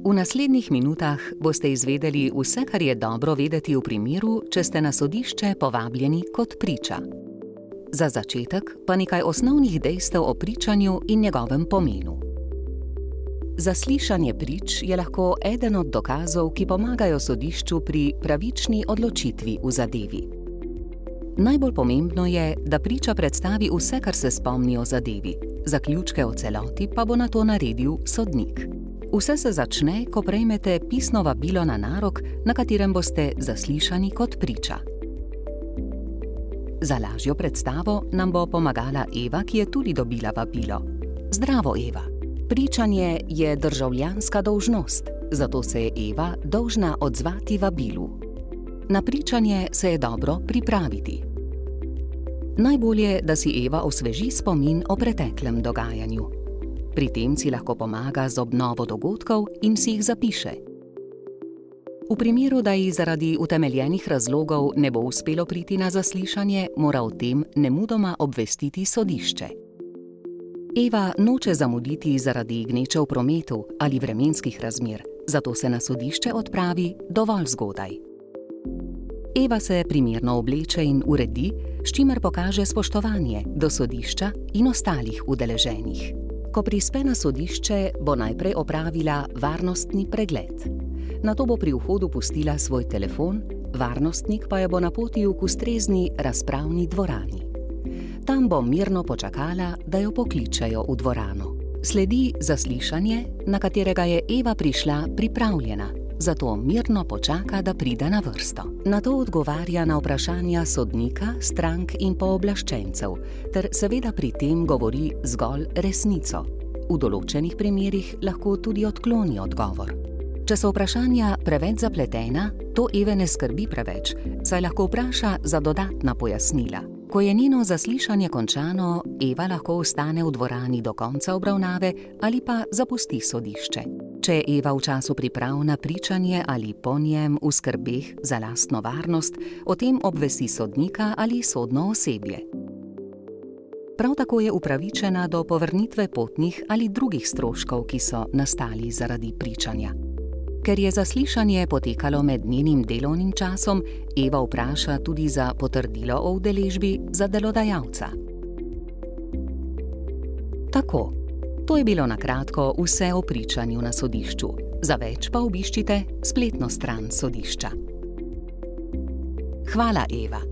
V naslednjih minutah boste izvedeli vse, kar je dobro vedeti v primeru, če ste na sodišče povabljeni kot priča. Za začetek pa nekaj osnovnih dejstev o pričanju in njegovem pomenu. Zaslišanje prič je lahko eden od dokazov, ki pomagajo sodišču pri pravični odločitvi v zadevi. Najbolj pomembno je, da priča predstavi vse, kar se spomni o zadevi, zaključke o celoti pa bo nato naredil sodnik. Vse se začne, ko prejmete pisno vabilo na narok, na katerem boste zaslišani kot priča. Za lažjo predstavo nam bo pomagala Eva, ki je tudi dobila vabilo. Zdravo, Eva! Pričanje je državljanska dolžnost, zato se je Eva dolžna odzvati vabilu. Na pričanje se je dobro pripraviti. Najbolje, da si Eva osveži spomin o preteklem dogajanju. Pri tem si lahko pomaga z obnovo dogodkov in si jih zapiše. V primeru, da ji zaradi utemeljenih razlogov ne bo uspelo priti na zaslišanje, mora o tem nemudoma obvestiti sodišče. Eva noče zamuditi zaradi gneče v prometu ali vremenskih razmer, zato se na sodišče odpravi dovolj zgodaj. Eva se primerno obleče in uredi, s čimer pokaže spoštovanje do sodišča in ostalih udeleženih. Ko prispe na sodišče, bo najprej opravila varnostni pregled. Nato bo pri vhodu pustila svoj telefon, varnostnik pa jo bo napotil k ustrezni razpravni dvorani. Tam bo mirno počakala, da jo pokličejo v dvorano. Sledi zaslišanje, na katerega je Eva prišla pripravljena, zato mirno počaka, da pride na vrsto. Nato odgovarja na vprašanja sodnika, strank in pooblaščencev, ter seveda pri tem govori zgolj resnico. V določenih primerih lahko tudi odkloni odgovor. Če so vprašanja preveč zapletena, to Eve ne skrbi preveč, saj lahko vpraša za dodatna pojasnila. Ko je njeno zaslišanje končano, Eva lahko ostane v dvorani do konca obravnave ali pa zapusti sodišče. Če je Eva v času priprav na pričanje ali po njem v skrbeh za lastno varnost, o tem obvesti sodnika ali sodno osebje. Prav tako je upravičena do povrnitve potnih ali drugih stroškov, ki so nastali zaradi pričanja. Ker je zaslišanje potekalo med njenim delovnim časom, Eva vpraša tudi za potrdilo o udeležbi za delodajalca. Tako, to je bilo na kratko vse o pričanju na sodišču. Za več pa obiščite spletno stran sodišča. Hvala, Eva.